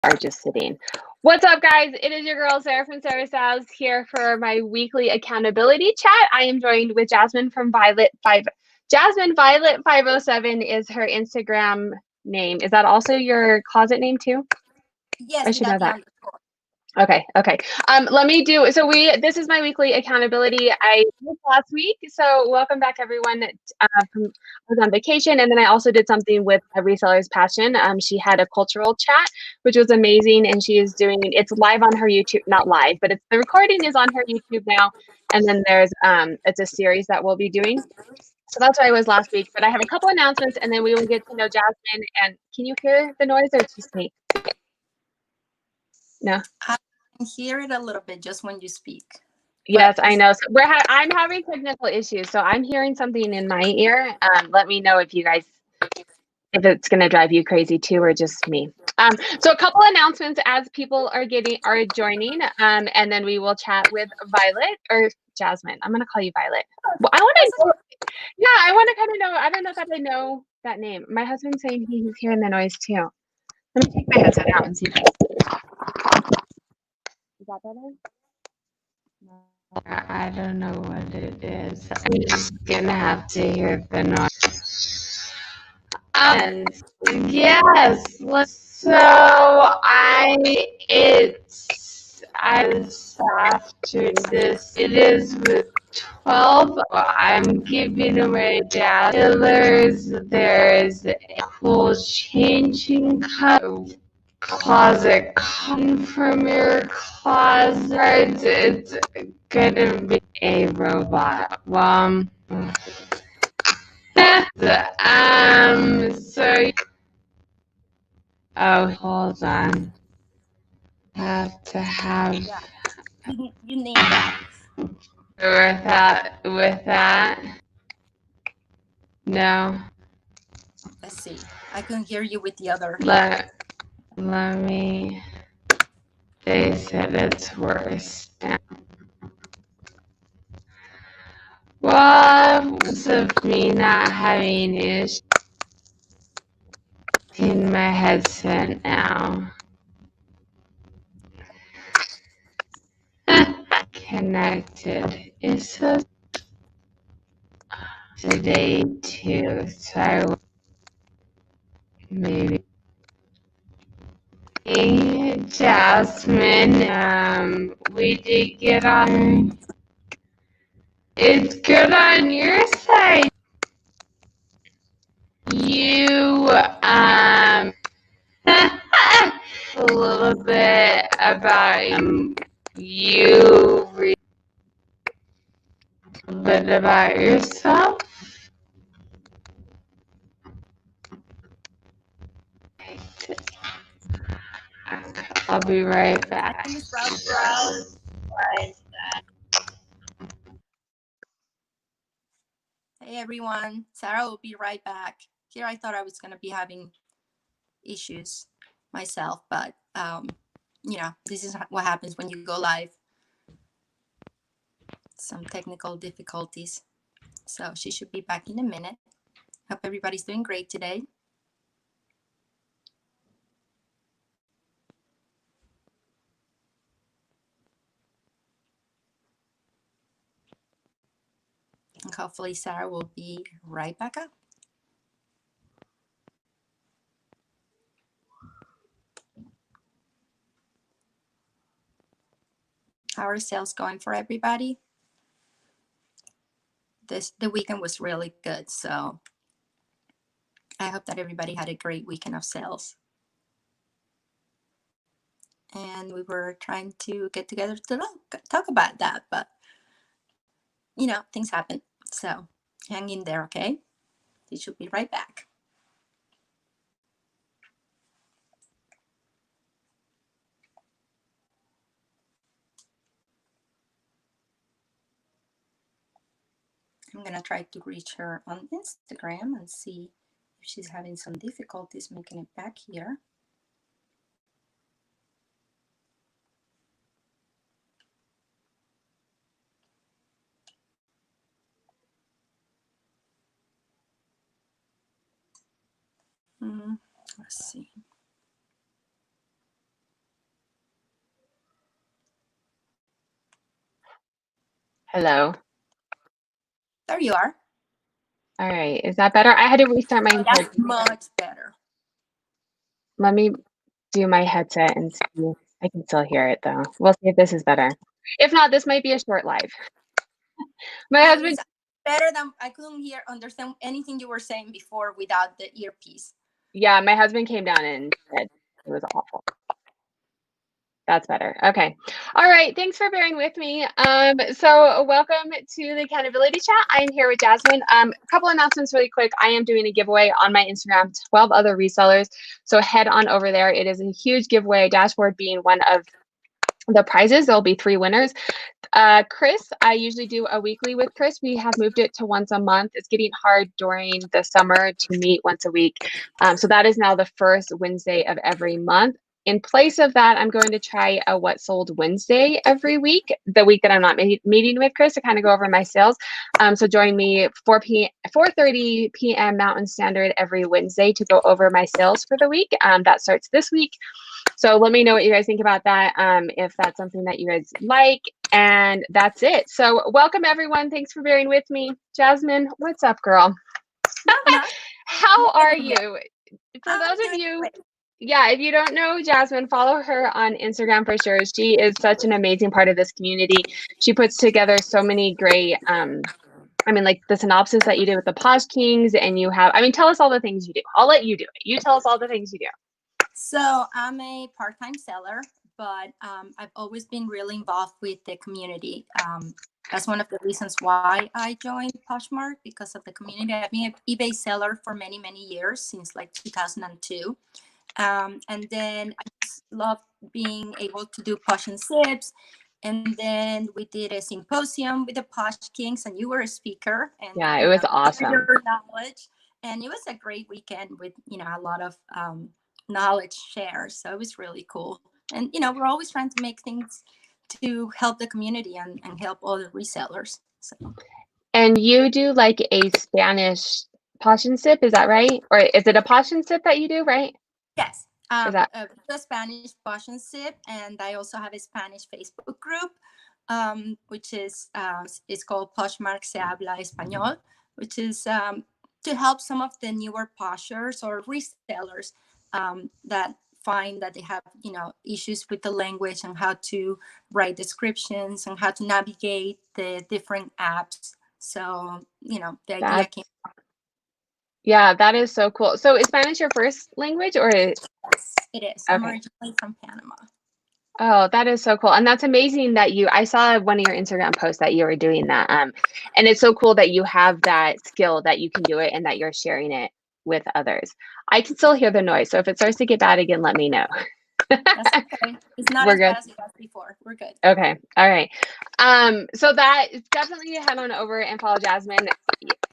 are just sitting. What's up, guys? It is your girl, Sarah from Sarah Styles, here for my weekly accountability chat. I am joined with Jasmine from Jasmine Violet 507 is her Instagram name. Is that also your closet name too? Yes, I should know that. Underscore. Okay. Let me do, this is my weekly accountability. I did last week, so welcome back everyone. I was on vacation, and then I also did something with a Reseller's Passion. She had a cultural chat, which was amazing, and she is doing, it's live on her YouTube, not live, but the recording is on her YouTube now, and then there's, it's a series that we'll be doing. So that's why I was last week, but I have a couple announcements, and then we will get to know Jasmine. And can you hear the noise, or it's just me? No? I can hear it a little bit just when you speak. Yes, I know. So I'm having technical issues, so I'm hearing something in my ear. Let me know if it's going to drive you crazy too, or just me. So a couple announcements as people are joining, and then we will chat with Violet or Jasmine. I'm going to call you Violet. Well, I want to kind of know. I don't know that I know that name. My husband's saying he's hearing the noise too. Let me take my headset out and see. Is that better? No. I don't know what it is. I'm just gonna have to hear the noise. And yes, so after this, it is with 12. I'm giving away dazzlers. There's a cool changing closet confirmer closet. It's gonna be a robot. Hold on. Have to have. You need that. With that. No. Let's see. I can hear you with the other. Let me. They said it's worse. Well, because of me not having issues in my headset now. Connected. It says today too, so I will maybe. Hey, Jasmine, we did get on. It's good on your side. You, a little bit about you, a bit about yourself. I'll be right back. Hey everyone, Sarah will be right back. Here I thought I was going to be having issues myself, but this is what happens when you go live. Some technical difficulties. So she should be back in a minute. Hope everybody's doing great today. And hopefully Sarah will be right back up. How are sales going for everybody? The weekend was really good, so I hope that everybody had a great weekend of sales. And we were trying to get together to talk about that, but things happen. So hang in there, okay? They should be right back. I'm gonna try to reach her on Instagram and see if she's having some difficulties making it back here. Let's see. Hello. There you are. All right. Is that better? I had to restart my entire That's much better. Let me do my headset and see. I can still hear it though. We'll see if this is better. If not, this might be a short live. My husband. It's better than I couldn't understand anything you were saying before without the earpiece. Yeah, my husband came down and said it was awful. That's better. Okay. All right. Thanks for bearing with me. So welcome to the accountability chat. I'm here with Jasmine. A couple announcements really quick. I am doing a giveaway on my Instagram, 12 other resellers. So head on over there. It is a huge giveaway, dashboard being one of the prizes. There'll be 3 winners. Chris, I usually do a weekly with Chris. We have moved it to once a month. It's getting hard during the summer to meet once a week. So that is now the first Wednesday of every month. In place of that, I'm going to try a What Sold Wednesday every week, the week that I'm not meeting with Chris to kind of go over my sales. So join me 4:30 p.m. Mountain Standard every Wednesday to go over my sales for the week. That starts this week. So let me know what you guys think about that, if that's something that you guys like. And that's it. So welcome, everyone. Thanks for bearing with me. Jasmine, what's up, girl? How are you? For those of you, yeah, if you don't know Jasmine, follow her on Instagram for sure. She is such an amazing part of this community. She puts together so many great, like the synopsis that you did with the Posh Kings, and you have, tell us all the things you do. I'll let you do it. You tell us all the things you do. So I'm a part-time seller, but I've always been really involved with the community. That's one of the reasons why I joined PoshMark, because of the community. I've been an eBay seller for many, many years, since like 2002. And then I just love being able to do Posh and Sips. And then we did a symposium with the Posh Kings, and you were a speaker. And yeah, it was awesome. Your knowledge. And it was a great weekend with, a lot of knowledge shares. So it was really cool. And, we're always trying to make things to help the community and help other resellers. So. And you do like a Spanish Posh and Sip, is that right? Or is it a Posh and Sip that you do, right? Yes. The Spanish Posh and Sip, and I also have a Spanish Facebook group, which is called PoshMark Se Habla Español, which is to help some of the newer poshers or resellers that find that they have, issues with the language and how to write descriptions and how to navigate the different apps. So, the idea came. Yeah, that is so cool. So is Spanish your first language, or? Yes, it is. Okay. I'm originally from Panama. Oh, that is so cool. And that's amazing that I saw one of your Instagram posts that you were doing that. And it's so cool that you have that skill, that you can do it and that you're sharing it with others. I can still hear the noise. So if it starts to get bad again, let me know. That's okay. It's not as bad as it was before. We're good. Okay. All right. So that is definitely head on over and follow Jasmine.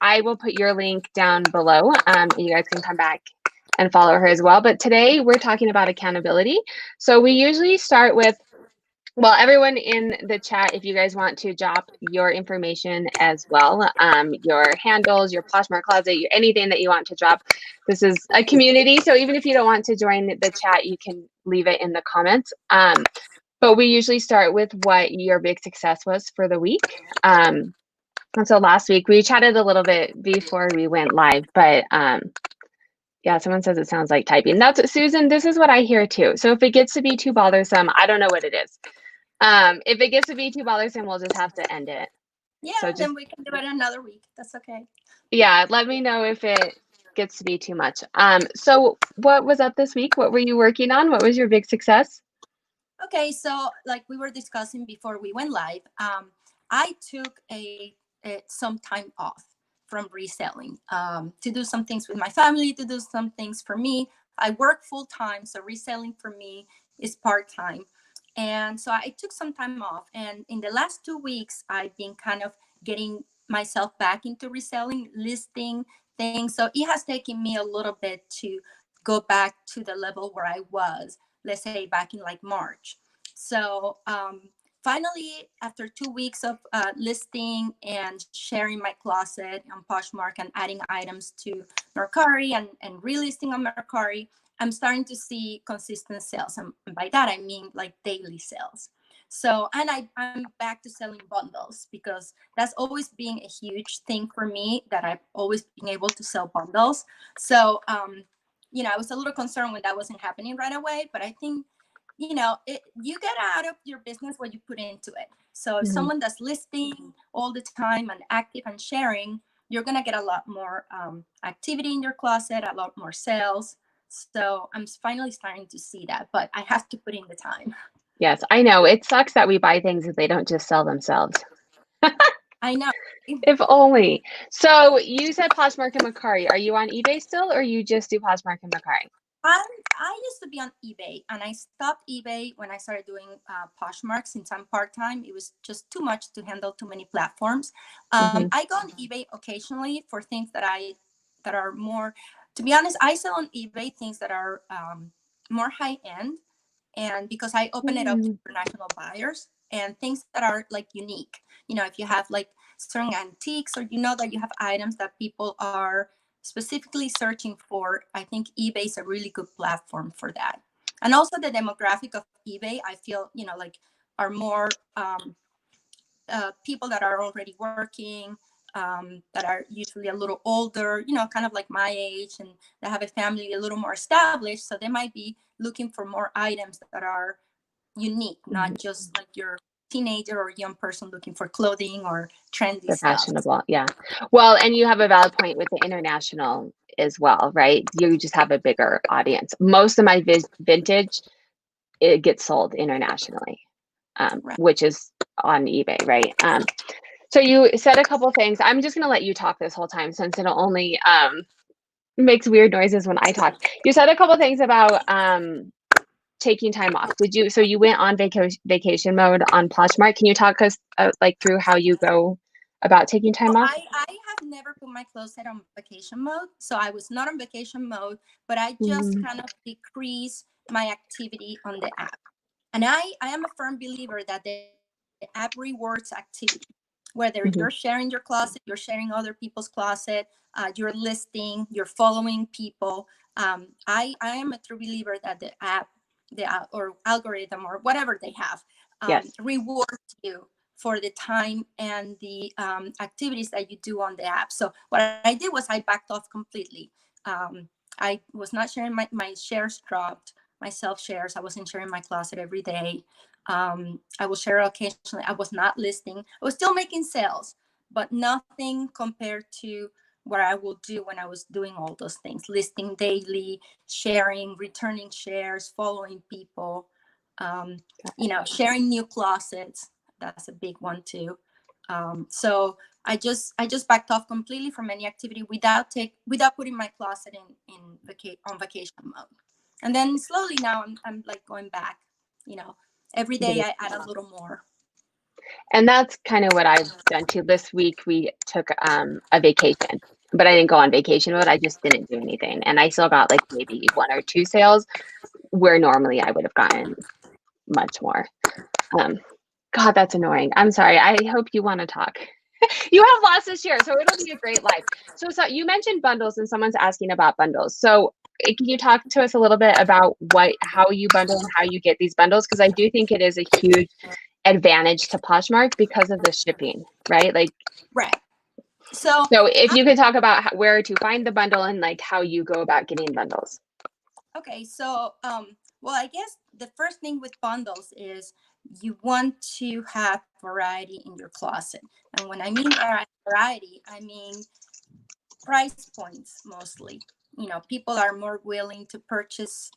I will put your link down below. You guys can come back and follow her as well. But today we're talking about accountability. So we usually start with, well, everyone in the chat, if you guys want to drop your information as well, your handles, your PoshMark closet, anything that you want to drop. This is a community, so even if you don't want to join the chat, you can leave it in the comments. But we usually start with what your big success was for the week. And so last week we chatted a little bit before we went live, but yeah, someone says it sounds like typing. That's Susan. This is what I hear too. So if it gets to be too bothersome, I don't know what it is. If it gets to be too bothersome, we'll just have to end it. Yeah, so then we can do it another week. That's okay. Yeah, let me know if it gets to be too much. So what was up this week? What were you working on? What was your big success? Okay, so like we were discussing before we went live, I took some time off from reselling to do some things with my family, to do some things for me. I work full time, so reselling for me is part time. And so I took some time off. And in the last 2 weeks, I've been kind of getting myself back into reselling, listing things. So it has taken me a little bit to go back to the level where I was, let's say back in like March. So finally, after 2 weeks of listing and sharing my closet on PoshMark and adding items to Mercari and relisting on Mercari, I'm starting to see consistent sales. And by that, I mean like daily sales. So, and I'm back to selling bundles because that's always been a huge thing for me, that I've always been able to sell bundles. So, I was a little concerned when that wasn't happening right away, but I think, you get out of your business what you put into it. So if someone that's listing all the time and active and sharing, you're going to get a lot more activity in your closet, a lot more sales. So I'm finally starting to see that, but I have to put in the time. Yes, I know. It sucks that we buy things that they don't just sell themselves. I know. If only. So you said PoshMark and Mercari. Are you on eBay still, or you just do PoshMark and Mercari? I used to be on eBay, and I stopped eBay when I started doing Poshmark. Since I'm part-time, it was just too much to handle too many platforms. I go on eBay occasionally for things that are more, to be honest, I sell on eBay things that are more high-end, and because I open it up to international buyers, and things that are like unique. If you have like certain antiques, or that you have items that people are specifically searching for, I think eBay is a really good platform for that. And also the demographic of eBay, I feel, are more people that are already working, that are usually a little older, kind of like my age, and they have a family a little more established. So they might be looking for more items that are unique, not just like your teenager or young person looking for clothing or trendy They're stuff. fashionable. Yeah. Well, and you have a valid point with the international as well, right? You just have a bigger audience. Most of my vintage, it gets sold internationally, Right. which is on eBay, right? So you said a couple things. I'm just going to let you talk this whole time, since it'll only makes weird noises when I talk. You said a couple things about taking time off. So you went on vacation mode on Poshmark. Can you talk us through how you go about taking time off? I have never put my closet on vacation mode. So I was not on vacation mode, but I just kind of decreased my activity on the app. And I am a firm believer that the app rewards activity. Whether you're sharing your closet, you're sharing other people's closet, you're listing, you're following people. I am a true believer that the app or algorithm or whatever they have Yes. rewards you for the time and the activities that you do on the app. So what I did was I backed off completely. I was not sharing my shares dropped, my self shares. I wasn't sharing my closet every day. I will share occasionally. I was not listing. I was still making sales, but nothing compared to what I will do when I was doing all those things: listing daily, sharing, returning shares, following people, sharing new closets. That's a big one too. So I just backed off completely from any activity without putting my closet on vacation mode. And then slowly now I'm like going back. Every day I add a little more. And that's kind of what I've done too. This week we took a vacation, but I didn't go on vacation mode. I just didn't do anything, and I still got like maybe 1 or 2 sales, where normally I would have gotten much more. God, that's annoying. I'm sorry. I hope you want to talk. You have lots to share, so it'll be a great live. So you mentioned bundles, and someone's asking about bundles. So can you talk to us a little bit about how you bundle and how you get these bundles? Because I do think it is a huge advantage to Poshmark because of the shipping, right? Right. So if you could talk about where to find the bundle and like how you go about getting bundles. Okay, so well, I guess the first thing with bundles is you want to have variety in your closet. And when I mean variety, I mean price points mostly. People are more willing to purchase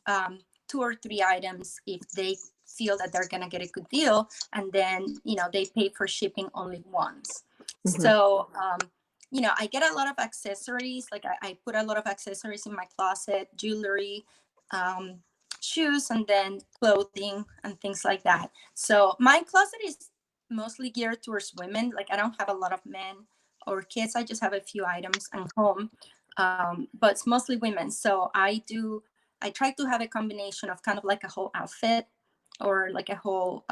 2 or 3 items if they feel that they're going to get a good deal, and then they pay for shipping only once. So I get a lot of accessories. Like I put a lot of accessories in my closet: jewelry, shoes, and then clothing and things like that. So my closet is mostly geared towards women. Like I don't have a lot of men or kids. I just have a few items at home, but it's mostly women. So I try to have a combination of kind of like a whole outfit, or like a whole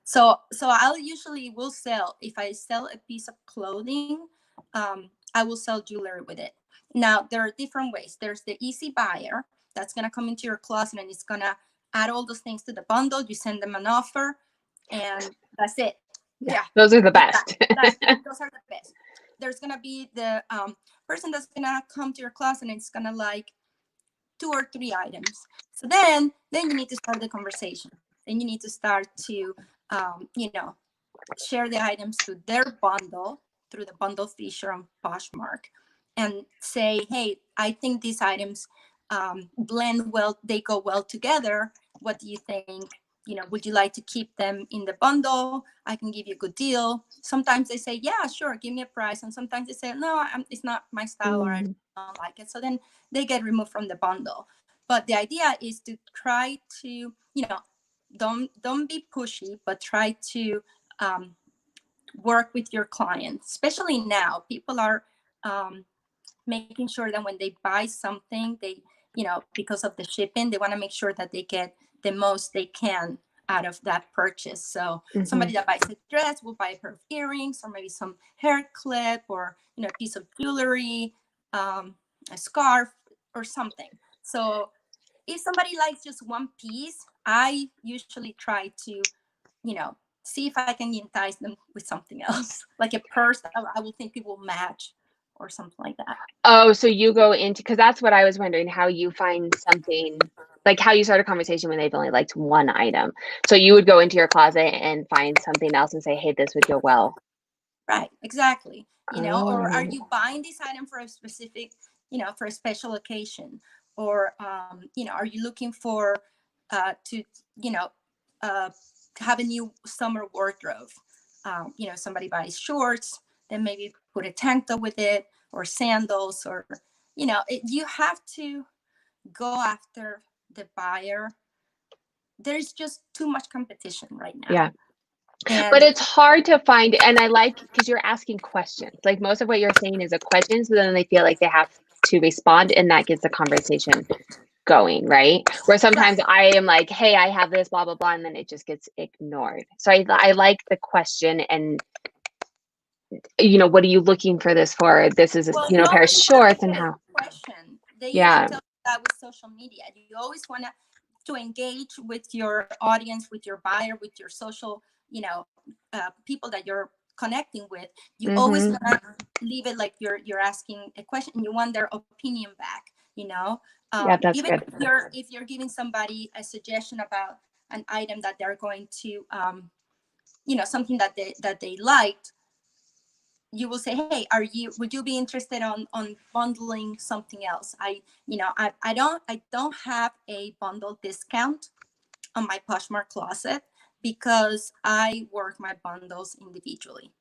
so I'll usually will sell, if I sell a piece of clothing, I will sell jewelry with it. Now there are different ways. There's the easy buyer that's going to come into your closet and it's going to add all those things to the bundle. You send them an offer, and that's it. Yeah, those are the best. Those are the best. There's gonna be the person that's gonna come to your class and it's gonna like 2 or 3 items. So then you need to start the conversation. Then you need to start to share the items to their bundle through the bundle feature on PoshMark, and say, hey, I think these items blend well, they go well together. What do you think? Would you like to keep them in the bundle? I can give you a good deal. Sometimes they say, yeah, sure, give me a price. And sometimes they say, no, it's not my style, or I don't like it. So then they get removed from the bundle. But the idea is to try to, don't be pushy, but try to work with your clients. Especially now, people are making sure that when they buy something, they, because of the shipping, they want to make sure that they get the most they can out of that purchase. So somebody that buys a dress will buy a pair of earrings, or maybe some hair clip, or a piece of jewelry, a scarf, or something. So if somebody likes just one piece, I usually try to, see if I can entice them with something else, like a purse that I will think people will match, or something like that. Oh, so you go into, because that's what I was wondering, how you find something, like how you start a conversation when they've only liked one item. So you would go into your closet and find something else and say, hey, this would go well. Right, exactly. Or are you buying this item for a specific, for a special occasion? Or, are you looking for to have a new summer wardrobe? Somebody buys shorts, then maybe put a tank top with it, or sandals, or, you have to go after the buyer. There's just too much competition right now. Yeah. But it's hard to find, and I like, because you're asking questions. Like most of what you're saying is a question, so then they feel like they have to respond, and that gets the conversation going, right? Where sometimes I am like, hey, I have this, blah, blah, blah, and then it just gets ignored. So I like the question, and what are you looking for this for? This is, a pair of shorts, and how. Question. They usually tell you that with social media. You always want to engage with your audience, with your buyer, with your social, people that you're connecting with. You always want to leave it like you're asking a question, and you want their opinion back. That's even good. if you're giving somebody a suggestion about an item that they're going to, something that they liked, you will say, hey, would you be interested on bundling something else? I don't have a bundle discount on my PoshMark closet, because I work my bundles individually.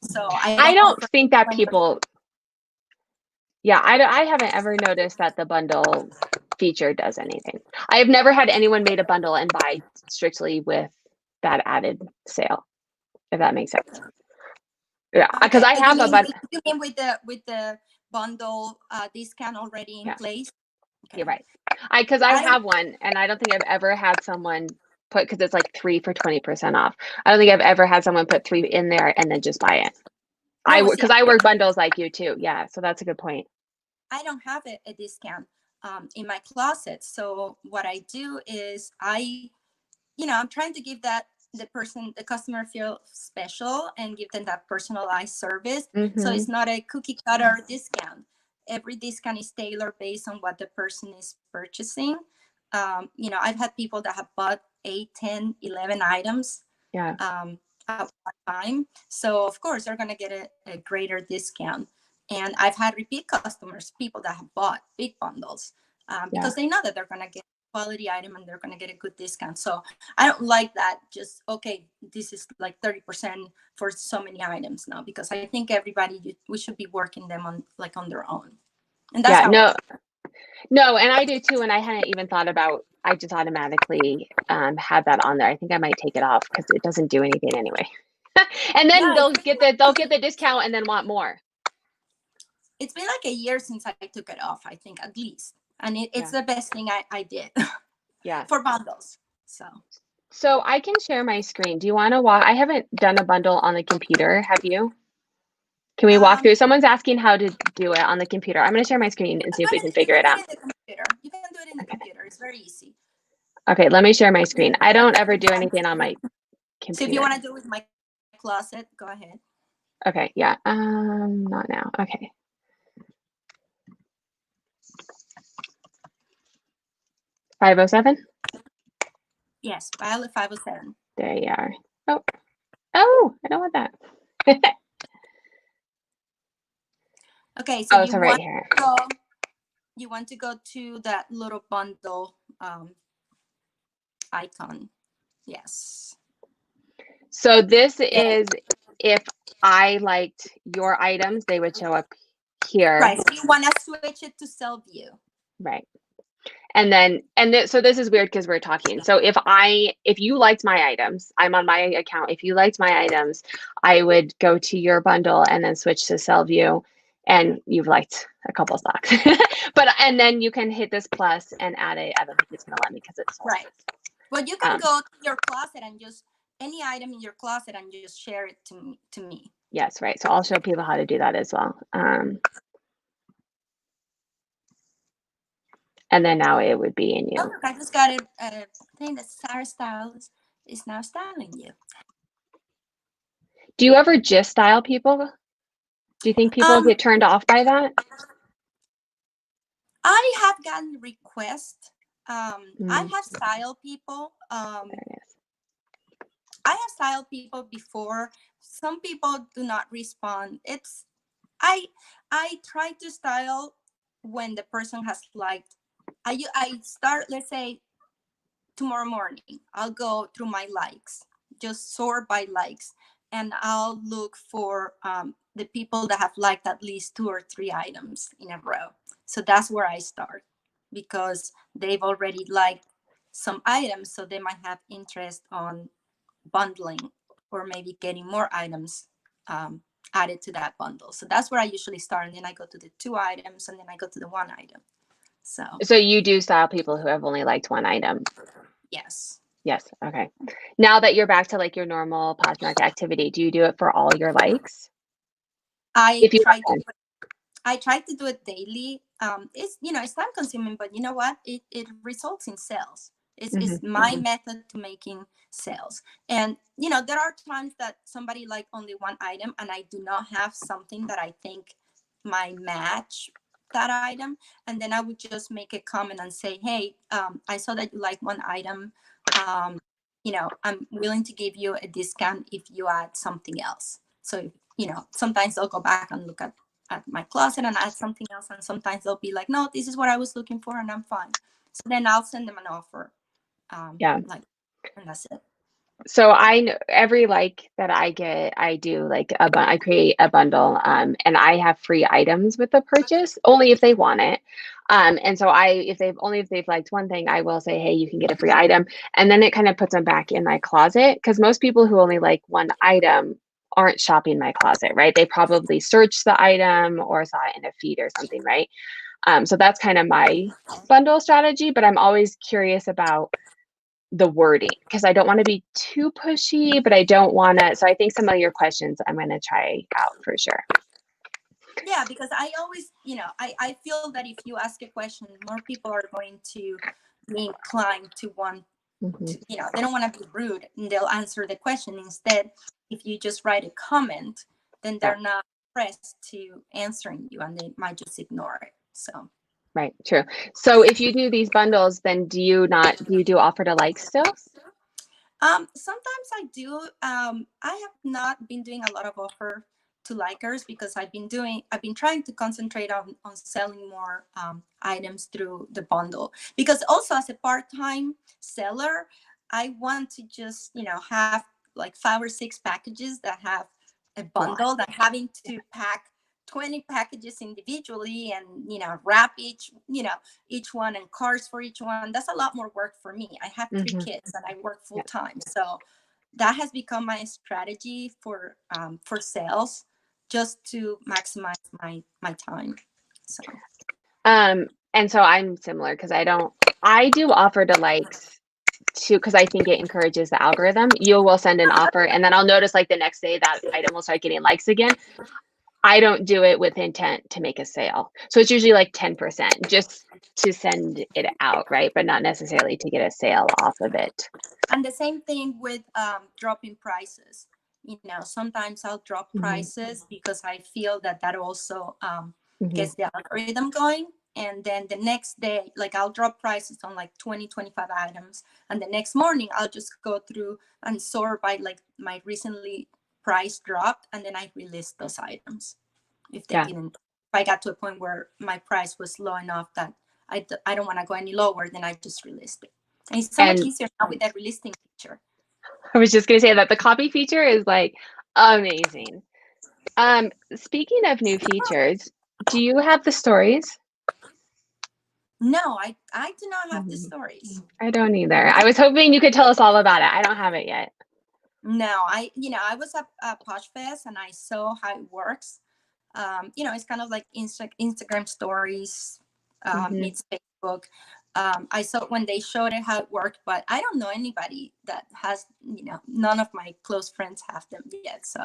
So I don't think that people, I haven't ever noticed that the bundle feature does anything. I have never had anyone made a bundle and buy strictly with that added sale, if that makes sense. Yeah, because I have a bundle. You mean with the bundle discount already in place? Okay. You're right. Because I have one, and I don't think I've ever had someone put, because it's like 3 for 20% off. I don't think I've ever had someone put 3 in there and then just buy it. Because I work bundles like you too. Yeah, so that's a good point. I don't have a discount in my closet. So what I do is I'm trying to give the customer feel special, and give them that personalized service. So it's not a cookie cutter discount. Every discount is tailored based on what the person is purchasing. I've had people that have bought 8, 10, 11 items at one time. So of course they're going to get a greater discount. And I've had repeat customers, people that have bought big bundles because they know that they're going to get a quality item and they're going to get a good discount. So I don't like that. Just, okay, this is like 30% for so many items now, because I think we should be working them on their own. And that's no, and I do too. And I hadn't even thought about, I just automatically had that on there. I think I might take it off because it doesn't do anything anyway. And then they'll get the discount and then want more. It's been like a year since I took it off, I think, at least. And it's the best thing I did for bundles. So I can share my screen. Do you want to walk? I haven't done a bundle on the computer. Have you? Can we walk through? Someone's asking how to do it on the computer. I'm going to share my screen and see if we can figure it out. You can do it in the computer. It's very easy. Okay, let me share my screen. I don't ever do anything on my So if computer. you want to do it with my closet, go ahead. Okay, yeah. Not now. Okay. $507? Yes, Violet 507. There you are. Oh, I don't want that. Okay, so So right here. You want to go to that little bundle icon. Yes. So this is if I liked your items, they would show up here. Right. So you want to switch it to sell view. Right. And then, so this is weird because we're talking. So if you liked my items, I'm on my account. If you liked my items, I would go to your bundle and then switch to sell view, and you've liked a couple stocks. And then you can hit this plus and add it. I don't think it's gonna let me because it's sold. Right. But you can go to your closet and just any item in your closet and just share it to me. Yes, right. So I'll show people how to do that as well. And then now it would be in you. Oh, look, I just got a thing that Sarah Styles is now styling you. Do you ever just style people? Do you think people get turned off by that? I have gotten requests. I have styled people. I have styled people before. Some people do not respond. I try to style when the person has liked. I start, let's say, tomorrow morning. I'll go through my likes, just sort by likes, and I'll look for the people that have liked at least 2 or 3 items in a row. So that's where I start, because they've already liked some items, so they might have interest on bundling or maybe getting more items added to that bundle. So that's where I usually start, and then I go to the 2 items, and then I go to the 1 item. So you do style people who have only liked 1 item? Yes. Yes. Okay. Now that you're back to like your normal PoshMark activity, do you do it for all your likes? I try to do it daily. It's time consuming, but you know what? It results in sales. It's my method to making sales. And there are times that somebody like only 1 item, and I do not have something that I think might match that item, and then I would just make a comment and say, hey, I saw that you like 1 item. I'm willing to give you a discount if you add something else. So sometimes I'll go back and look at my closet and add something else, and sometimes they'll be like, no, this is what I was looking for and I'm fine. So then I'll send them an offer. And that's it. So I know every like that I get, I do like I create a bundle, and I have free items with the purchase only if they want it. And so if they've liked 1 thing, I will say, hey, you can get a free item, and then it kind of puts them back in my closet, because most people who only like 1 item aren't shopping my closet, right? They probably searched the item or saw it in a feed or something, right? So that's kind of my bundle strategy, but I'm always curious about the wording, because I don't want to be too pushy, but I don't want to. So I think some of your questions I'm going to try out for sure. Yeah, because I always, I feel that if you ask a question, more people are going to be inclined to want to, they don't want to be rude, and they'll answer the question. Instead, if you just write a comment, then they're not pressed to answering you, and they might just ignore it. So right, true. So if you do these bundles, then do you do offer to like still? Sometimes I do. I have not been doing a lot of offer to likers, because I've been trying to concentrate on selling more items through the bundle, because also as a part-time seller, I want to just have like 5 or 6 packages that have a bundle, than having to pack 20 packages individually and wrap each one and cards for each one. That's a lot more work for me. I have 3 kids and I work full time, so that has become my strategy for sales, just to maximize my time. So and so I'm similar, because I do offer to likes too, because I think it encourages the algorithm. You will send an offer, and then I'll notice like the next day that item will start getting likes again. I don't do it with intent to make a sale. So it's usually like 10% just to send it out, right? But not necessarily to get a sale off of it. And the same thing with dropping prices. Sometimes I'll drop prices because I feel that also gets the algorithm going. And then the next day, like I'll drop prices on like 20, 25 items. And the next morning, I'll just go through and sort by like my recently price dropped. And then I relist those items. If I got to a point where my price was low enough that I don't want to go any lower, then I just relist it. And it's so much easier now with that relisting feature. I was just going to say that the copy feature is like amazing. Speaking of new features, do you have the stories? No, I do not have the stories. I don't either. I was hoping you could tell us all about it. I don't have it yet. No, I was at PoshFest and I saw how it works. It's kind of like Instagram stories meets Facebook. I saw when they showed it how it worked, but I don't know anybody that has, none of my close friends have them yet. So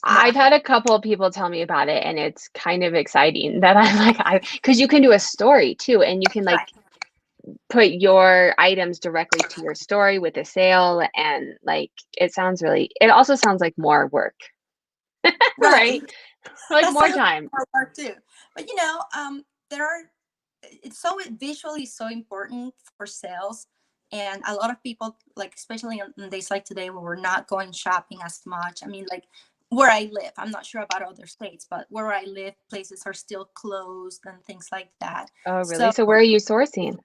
I've had a couple of people tell me about it, and it's kind of exciting that because you can do a story too, and you can like put your items directly to your story with a sale, and like it also sounds like more work. Right? Like more time. More work too. But it's so visually so important for sales. And a lot of people, like especially on days like today where we're not going shopping as much. I mean, like where I live, I'm not sure about other states, but where I live, places are still closed and things like that. Oh, really? So where are you sourcing?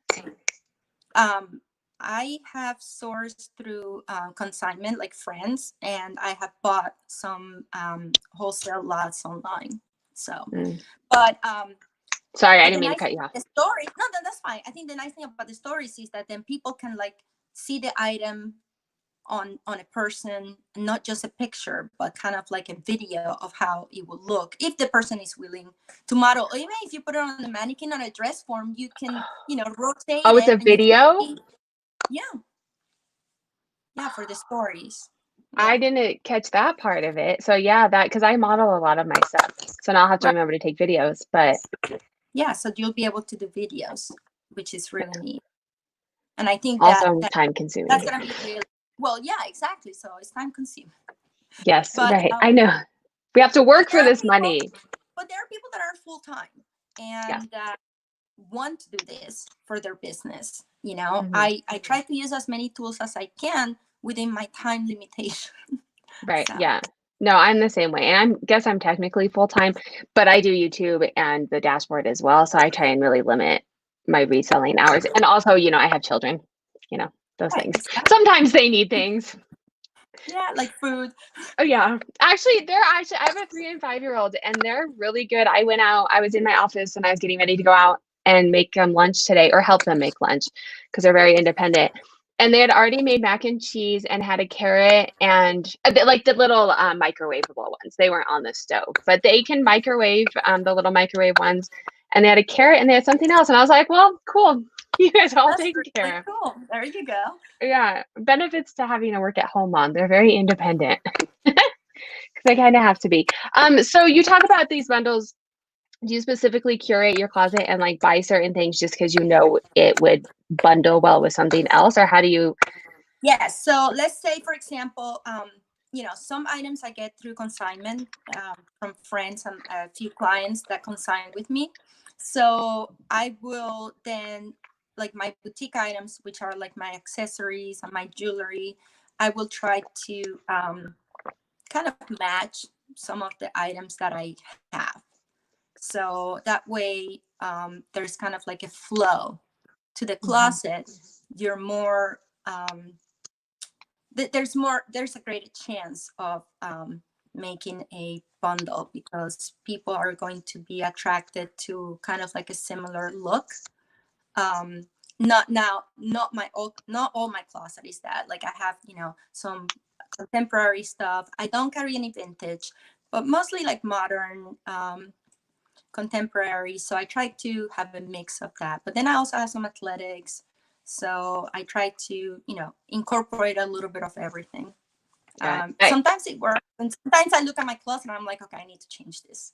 I have sourced through consignment, like friends, and I have bought some wholesale lots online. So, but sorry, I didn't mean to cut you off. The story, no, that's fine. I think the nice thing about the stories is that then people can like see the item on a person, not just a picture, but kind of like a video of how it will look if the person is willing to model. Or even if you put it on a mannequin on a dress form, you can, rotate. Oh, it's a video? Yeah, for the stories. Yeah. I didn't catch that part of it. So yeah, because I model a lot of my stuff. So now I'll have to remember to take videos, but yeah, so you'll be able to do videos, which is really neat. And I think also time consuming. That's gonna be really well, yeah, exactly. So it's time consuming. Yes, but, right. I know. We have to work for this money. But there are people that are full-time and want to do this for their business. I try to use as many tools as I can within my time limitation. Right. So. Yeah. No, I'm the same way. And I guess I'm technically full-time, but I do YouTube and the dashboard as well. So I try and really limit my reselling hours. And also, I have children, those things. Exactly. Sometimes they need things. Yeah, like food. Oh yeah. Actually, I have a 3 and 5-year-old and they're really good. I was in my office and I was getting ready to go out and make them lunch today or help them make lunch because they're very independent. And they had already made mac and cheese and had a carrot and like the little microwavable ones. They weren't on the stove, but they can microwave the little microwave ones. And they had a carrot and they had something else. And I was like, well, cool. You guys are all taken care of. Cool. There you go. Yeah. Benefits to having a work at home mom. They're very independent because they kind of have to be. So you talk about these bundles. Do you specifically curate your closet and like buy certain things just because it would bundle well with something else, or how do you? Yeah. So let's say, for example, some items I get through consignment from friends and a few clients that consign with me. So I will then, like my boutique items, which are like my accessories and my jewelry, I will try to kind of match some of the items that I have. So that way there's kind of like a flow to the closet. You're more, there's a greater chance of making a bundle because people are going to be attracted to kind of like a similar look. Not all my closet is that. Like I have, some contemporary stuff. I don't carry any vintage, but mostly like modern, contemporary. So I try to have a mix of that. But then I also have some athletics. So I try to, incorporate a little bit of everything. Sometimes it works. And sometimes I look at my closet and I'm like, okay, I need to change this.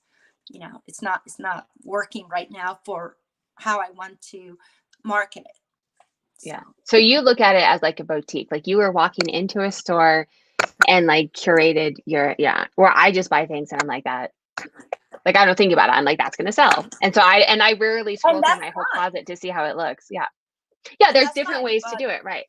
you know, it's not working right now for how I want to market it. Yeah. So you look at it as like a boutique, like you were walking into a store and like curated your, where I just buy things and I'm like that. Like I don't think about it. I'm like, that's gonna sell. And so I rarely scroll And through that's my whole fine. closet to see how it looks. Yeah. Yeah, And there's that's different fine. ways to But do it, right?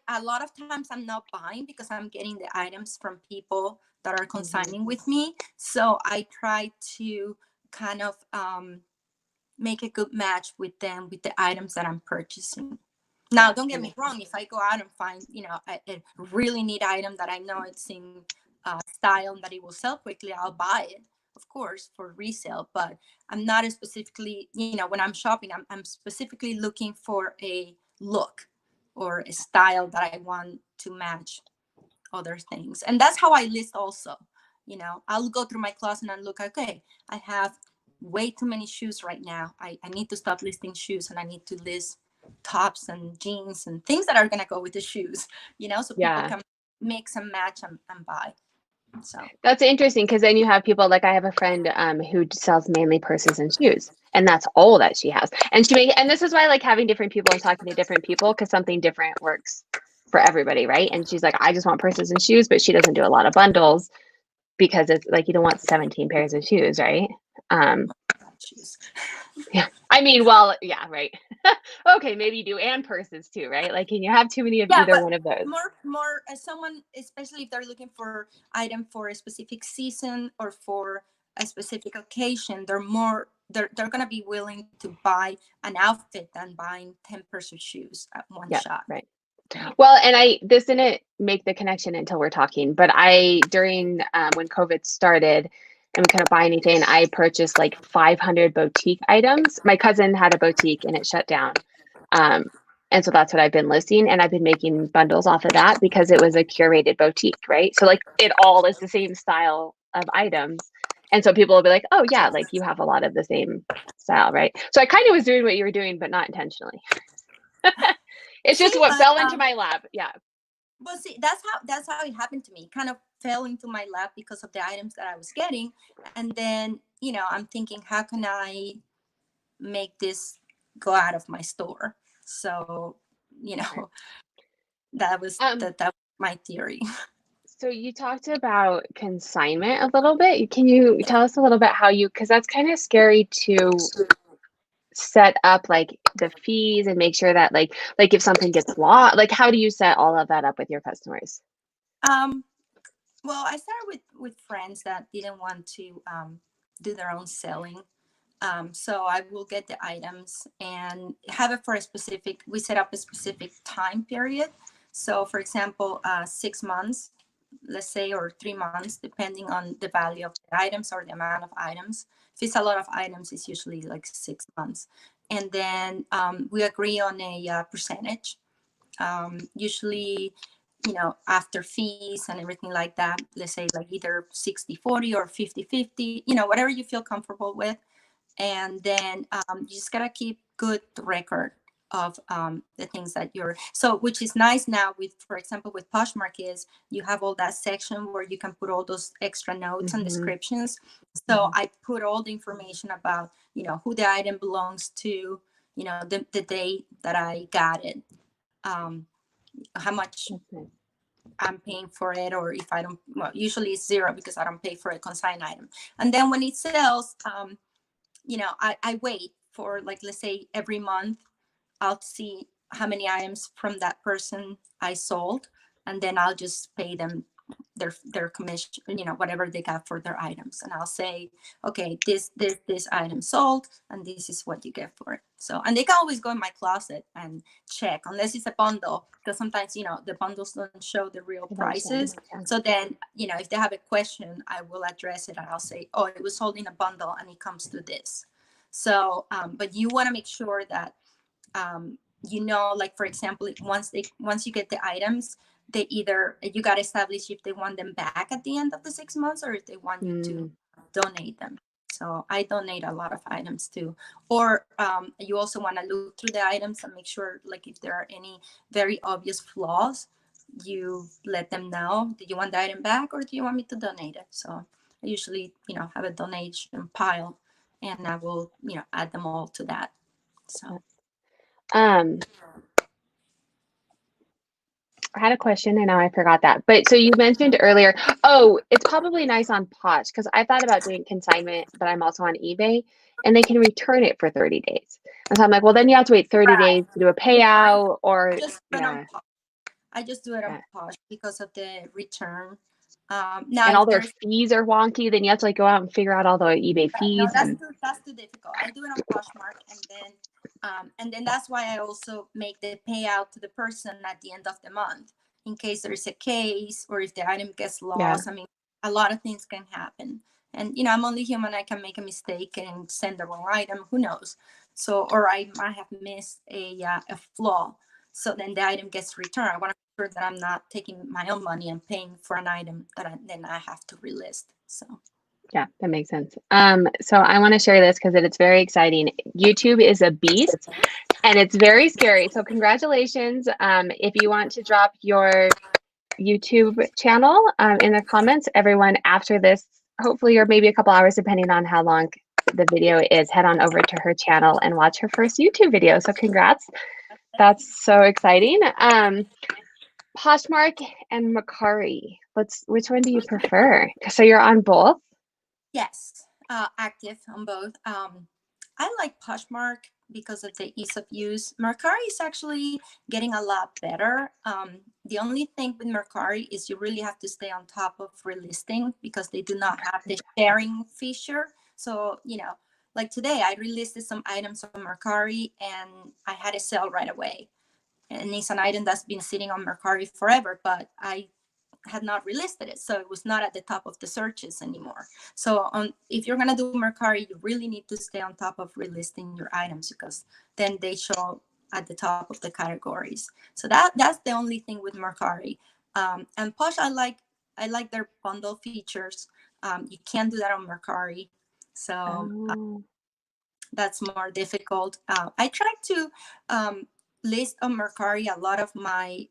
a lot of times I'm not buying because I'm getting the items from people that are Mm-hmm. consigning with me. So I try to kind of make a good match with them with the items that I'm purchasing. Now, Yeah, don't that get me makes wrong. sense. If I go out and find, you know, a really neat item that I know it's in style and that it will sell quickly, I'll buy it, of course, for resale. But I'm not specifically, you know, when I'm shopping, I'm specifically looking for a look or a style that I want to match other things. And that's how I list also. You know, I'll go through my closet and look, okay, I have way too many shoes right now. I need to stop listing shoes and I need to list tops and jeans and things that are going to go with the shoes, you know, so people Yeah. can mix and match and buy. So That's interesting because then you have people like I have a friend who sells mainly purses and shoes, and that's all that she has. And and this is why I like having different people and talking to different people because something different works for everybody, right? And she's like, I just want purses and shoes, but she doesn't do a lot of bundles because it's like you don't want 17 pairs of shoes, right? shoes. Yeah. I mean, well, yeah, right. Okay, maybe you do, and purses too, right? Like, can you have too many of Yeah, either but one of those? more as someone, especially if they're looking for item for a specific season or for a specific occasion, they're gonna be willing to buy an outfit than buying 10 pairs of shoes at one Yeah, shot. right. Right. Well, and this didn't make the connection until we're talking, but during when COVID started and we couldn't buy anything, I purchased like 500 boutique items. My cousin had a boutique and it shut down. Um, and so that's what I've been listing, and I've been making bundles off of that because it was a curated boutique, right? So like it all is the same style of items. And so people will be like, oh yeah, like you have a lot of the same style, right? So I kind of was doing what you were doing, but not intentionally. It's just See, what fell into my lap. Yeah. but see, that's how it happened to me. It kind of fell into my lap because of the items that I was getting, and then, you know, I'm thinking, how can I make this go out of my store? So, you know, that was Um, that was my theory. so you talked about consignment a little bit. Can you tell us a little bit how because that's kind of scary to set up like the fees and make sure that like if something gets lost, like how do you set all of that up with your customers? Um, well, I started with friends that didn't want to do their own selling. So I will get the items and have it for a specific. We set up a specific time period. So, for example, 6 months, let's say, or 3 months, depending on the value of the items or the amount of items. If it's a lot of items, it's usually like 6 months. And then we agree on a percentage. Usually, you know, after fees and everything like that, let's say like either 60-40 or 50-50, you know, whatever you feel comfortable with. And then you just gotta keep good record of the things that you're, so which is nice now with, for example, with Poshmark, is you have all that section where you can put all those extra notes and Mm-hmm. descriptions. So I put all the information about, you know, who the item belongs to, you know, the date that I got it, how much Okay. I'm paying for it, or if I don't, well, usually it's zero because I don't pay for a consigned item. And then when it sells, you know, I wait for, like, let's say every month I'll see how many items from that person I sold, and then I'll just pay them their commission, you know, whatever they got for their items. And I'll say, okay, this item sold, and this is what you get for it. So, and they can always go in my closet and check, unless it's a bundle, because sometimes, you know, the bundles don't show the real Eventually, prices. yeah. So then, you know, if they have a question, I will address it and I'll say, oh, it was sold in a bundle and it comes to this. So, but you want to make sure that you know, like, for example, once you get the items, they either, you got to establish if they want them back at the end of the 6 months or if they want you to donate them. So I donate a lot of items too. Or you also want to look through the items and make sure, like, if there are any very obvious flaws, you let them know. Do you want the item back or do you want me to donate it? So I usually, have a donation pile, and I will, add them all to that. So. I had a question and now I forgot that. But so you mentioned earlier, it's probably nice on Posh because I thought about doing consignment, but I'm also on eBay and they can return it for 30 days. And so I'm like, well, then you have to wait 30 days to do a payout or Yeah. I just do it on Posh because of the return. Now, and all their fees are wonky. Then you have to like go out and figure out all the eBay fees. No, that's too difficult. I do it on PoshMark, and then that's why I also make the payout to the person at the end of the month in case there's a case or if the item gets lost. I mean, a lot of things can happen, and I'm only human. I can make a mistake and send the wrong item. Who knows? So, or I might have missed a flaw. So then the item gets returned. I want to make sure that I'm not taking my own money and paying for an item that then I have to relist. So. Yeah, that makes sense. So I want to share this because it's very exciting. YouTube is a beast and it's very scary. So congratulations. If you want to drop your YouTube channel in the comments, everyone after this, hopefully, or maybe a couple hours, depending on how long the video is, head on over to her channel and watch her first YouTube video. So congrats. That's so exciting. PoshMark and Mercari. Which one do you prefer? So you're on both? Yes, active on both. I like PoshMark because of the ease of use. Mercari is actually getting a lot better. The only thing with Mercari is you really have to stay on top of relisting because they do not have the sharing feature. So, like today, I relisted some items on Mercari and I had a sale right away. And it's an item that's been sitting on Mercari forever, but I had not relisted it, so it was not at the top of the searches anymore. So if you're gonna do Mercari, you really need to stay on top of relisting your items because then they show at the top of the categories. So that's the only thing with Mercari. And Posh, I like their bundle features. You can't do that on Mercari, so that's more difficult. I try to list on Mercari a lot of my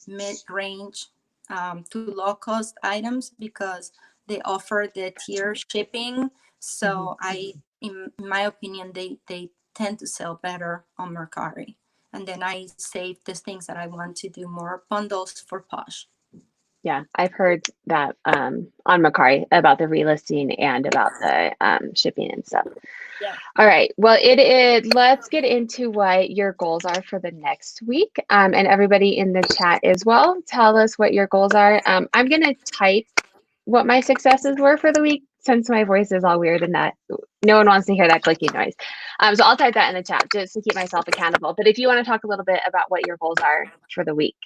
mid-range to low-cost items because they offer the tier shipping. So in my opinion, they tend to sell better on Mercari. And then I save the things that I want to do more bundles for Posh. Yeah, I've heard that on Mercari about the relisting and about the shipping and stuff. Yeah. All right. Well, let's get into what your goals are for the next week. And everybody in the chat as well, tell us what your goals are. I'm going to type what my successes were for the week since my voice is all weird and that no one wants to hear that clicking noise. So I'll type that in the chat just to keep myself accountable. But if you want to talk a little bit about what your goals are for the week.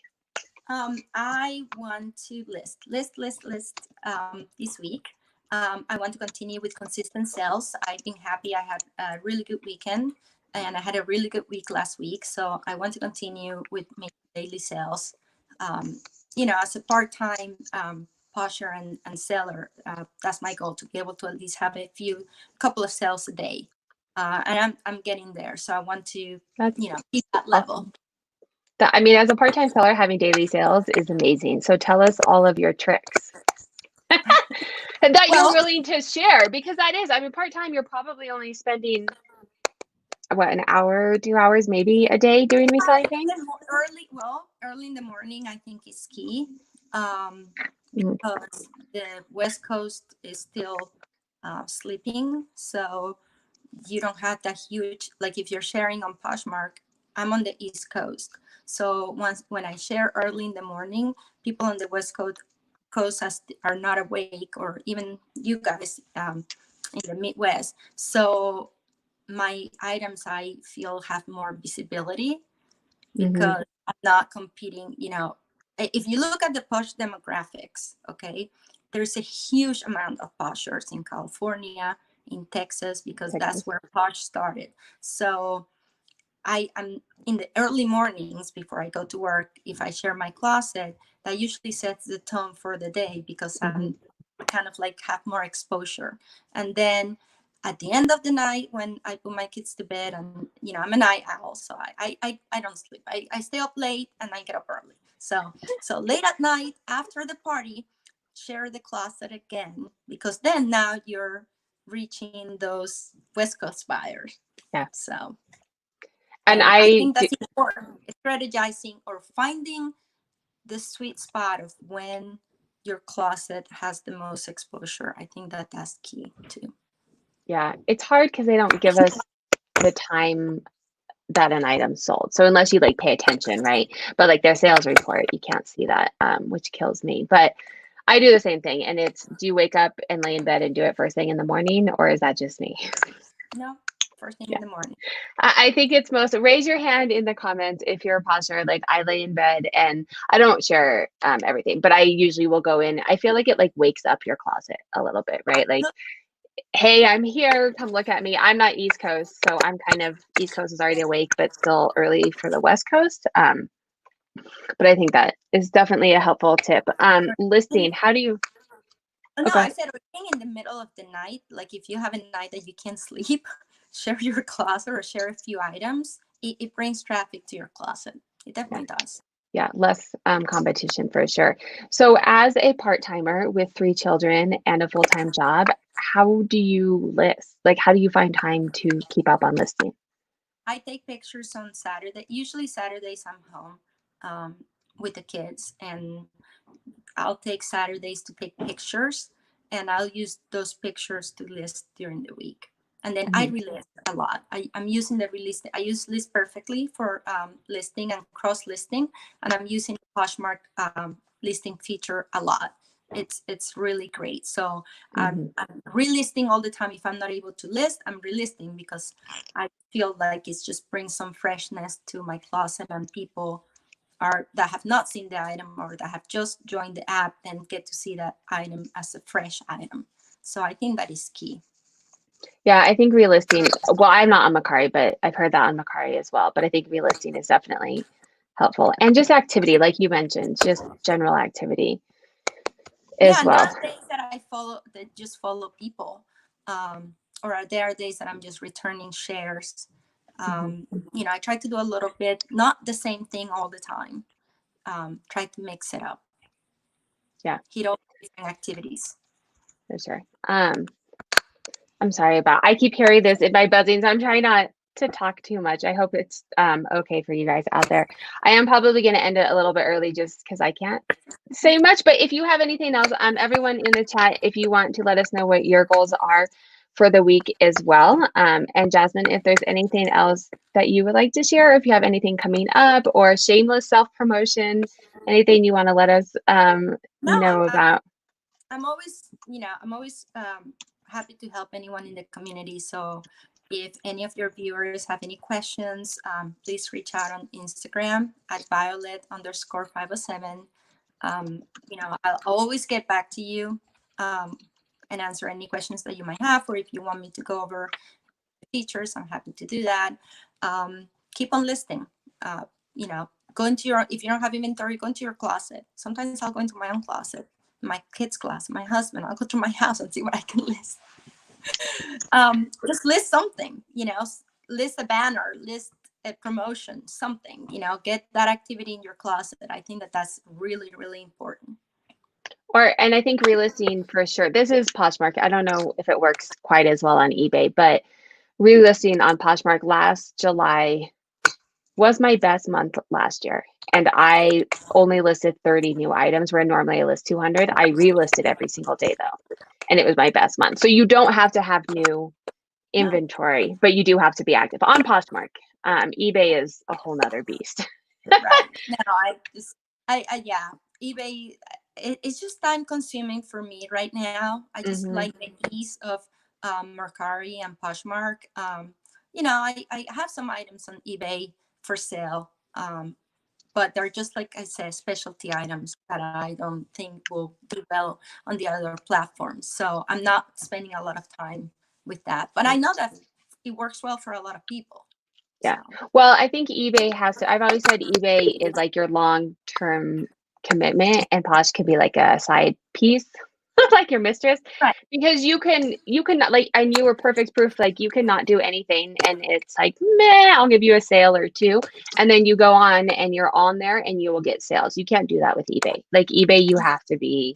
I want to list this week. I want to continue with consistent sales. I've been happy. I had a really good weekend and I had a really good week last week. So I want to continue with making daily sales. As a part-time posher and seller, that's my goal, to be able to at least have a couple of sales a day. And I'm getting there. So I want to, keep that level. Awesome. I mean, as a part-time seller, having daily sales is amazing. So tell us all of your tricks that you're willing to share, because that is, I mean, part-time, you're probably only spending an hour, 2 hours, maybe a day doing reselling things? Early in the morning, I think is key because the West Coast is still sleeping. So you don't have that huge, like if you're sharing on PoshMark, I'm on the East Coast. So when I share early in the morning, people on the West Coast are not awake, or even you guys in the Midwest. So my items, I feel, have more visibility because I'm not competing. If you look at the Posh demographics, okay, there's a huge amount of Poshers in California, in Texas, because that's where Posh started. So I'm in the early mornings before I go to work. If I share my closet, that usually sets the tone for the day because I'm kind of like have more exposure. And then at the end of the night, when I put my kids to bed, and I'm a night owl, so I don't sleep. I stay up late and I get up early. So late at night after the party, share the closet again, because then now you're reaching those West Coast buyers. Yeah. So, and I think that's important. Strategizing or finding the sweet spot of when your closet has the most exposure. I think that that's key too. Yeah, it's hard because they don't give us the time that an item's sold. So unless you like pay attention, right? But like their sales report, you can't see that, which kills me. But I do the same thing. And it's, do you wake up and lay in bed and do it first thing in the morning, or is that just me? No, first thing Yeah. in the morning. I think it's most, raise your hand in the comments if you're a poster. Like I lay in bed and I don't share everything, but I usually will go in. I feel like it like wakes up your closet a little bit, right? Like, hey, I'm here, come look at me. I'm not East Coast, so I'm kind of, East Coast is already awake, but still early for the West Coast. But I think that is definitely a helpful tip. Listing, how do you? No, I said in the middle of the night, like if you have a night that you can't sleep, share your closet or share a few items. It brings traffic to your closet. It definitely does. Yeah, less competition for sure. So as a part-timer with 3 children and a full-time job, how do you list? Like, how do you find time to keep up on listing? I take pictures on Saturday. Usually Saturdays I'm home with the kids, and I'll take Saturdays to take pictures, and I'll use those pictures to list during the week. And then I relist a lot. I'm using the relist. I use List Perfectly for listing and cross listing, and I'm using PoshMark listing feature a lot. It's really great. So I'm relisting all the time. If I'm not able to list, I'm relisting, because I feel like it just brings some freshness to my closet, and people that have not seen the item or that have just joined the app and get to see that item as a fresh item. So I think that is key. Yeah, I think relisting, well, I'm not on Mercari, but I've heard that on Mercari as well. But I think relisting is definitely helpful. And just activity, like you mentioned, just general activity as well. There are days that I follow, that just follow people. Or there are days that I'm just returning shares. I try to do a little bit, not the same thing all the time. Try to mix it up. Yeah. Hit all different activities. For sure. I'm sorry I keep hearing this in my buzzings. I'm trying not to talk too much. I hope it's okay for you guys out there. I am probably going to end it a little bit early just because I can't say much. But if you have anything else, everyone in the chat, if you want to let us know what your goals are for the week as well. And Jasmine, if there's anything else that you would like to share, if you have anything coming up or shameless self-promotion, anything you want to let us know about. I'm always happy to help anyone in the community. So if any of your viewers have any questions, please reach out on Instagram at violet_507. I'll always get back to you and answer any questions that you might have, or if you want me to go over features, I'm happy to do that. Keep on listing. Go into if you don't have inventory, go into your closet. Sometimes I'll go into my own closet, my kids' closet, my husband. I'll go to my house and see what I can list. Just list something, list a banner, list a promotion, something, get that activity in your closet. I think that's really, really important. And I think relisting for sure. This is PoshMark. I don't know if it works quite as well on eBay, but relisting on PoshMark last July was my best month last year. And I only listed 30 new items where normally I list 200. I relisted every single day though. And it was my best month. So you don't have to have new inventory, but you do have to be active on PoshMark. eBay is a whole nother beast. Right. No, eBay, it's just time consuming for me right now. I just like the ease of Mercari and PoshMark. I have some items on eBay for sale, but they're just, like I said, specialty items that I don't think will do well on the other platforms. So I'm not spending a lot of time with that. But I know that it works well for a lot of people. Yeah. Well, I think eBay I've always said eBay is like your long-term commitment, and Posh can be like a side piece, like your mistress, right? Because you can like, and you were perfect proof, like you cannot do anything and it's like, meh, I'll give you a sale or two. And then you go on and you're on there and you will get sales. You can't do that with eBay. Like eBay, you have to be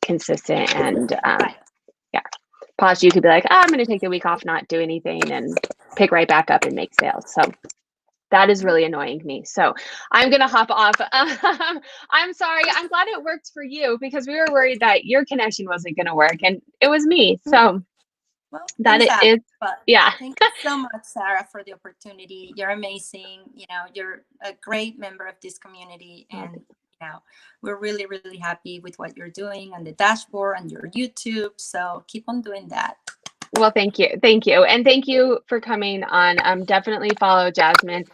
consistent and Right. yeah. Posh, you could be like, I'm going to take the week off, not do anything, and pick right back up and make sales. So that is really annoying me. So I'm going to hop off. I'm sorry. I'm glad it worked for you because we were worried that your connection wasn't going to work, and it was me. So Well, that things it happen, is, but yeah. thank you so much, Sarah, for the opportunity. You're amazing. You know, you're a great member of this community, and you know, we're really, really happy with what you're doing on the dashboard and your YouTube. So keep on doing that. Well, thank you. Thank you. And thank you for coming on. Definitely follow Jasmine.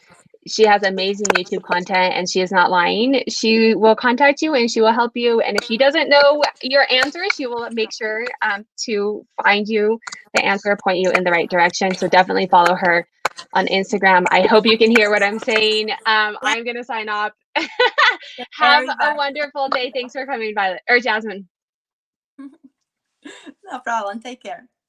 She has amazing YouTube content and she is not lying. She will contact you and she will help you. And if she doesn't know your answer, she will make sure to find you the answer, point you in the right direction. So definitely follow her on Instagram. I hope you can hear what I'm saying. I'm going to sign off. Have a wonderful day. Thanks for coming, Violet or Jasmine. No problem. Take care.